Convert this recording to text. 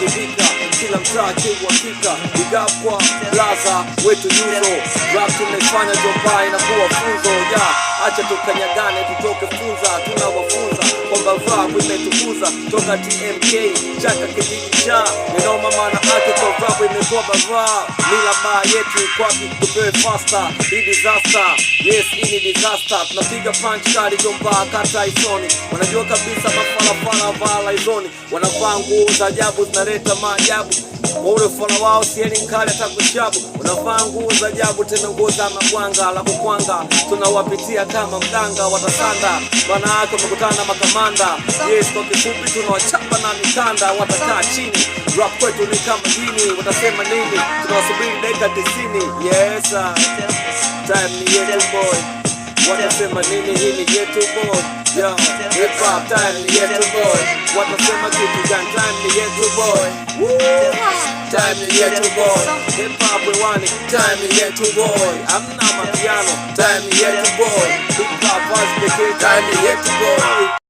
kuwajibika, kila mtaa kiuhakika. Big up kwa Plaza wetu Yuzo, rap tunaifanya jomba inakuwa funzo. Acha tukanyagane tutoke funza, tunawafunza kwamba rap imetukuza toka TMK chaka kijiji cha neno mama na ake kwa rap imekuwa bava. Mila baa yetu kwapi tupewe faster, hii disaster, yes hii ni disaster. Tunapiga punch kali jomba kata isoni, wanajua kabisa mafala vala izoni, wanavaa nguo za ajabu zinaleta maajabu. Ule fala wao sieni mkali hata kushabu, unavaa nguo za ajabu tena nguo za mabwanga la kukwanga. Tunawapitia kama mganga watasanda, bana yako mkutana na makamanda. Yes kwa kifupi tunawachapa na mikanda, watakaa chini. Rap kwetu ni kama dini, watasema nini? Tunawasubiri dakika 90. Yes time ni yetu boy, watasema nini? Hii ni yetu boy. Yo, hip hop time ni yetu boy, watasema kitu gani? Time ni yetu boy. Time ni yetu boy, hip hop we want it. Time ni yetu boy, amna mapiano. Time ni yetu boy, hip hop was the kid. Time ni yetu boy.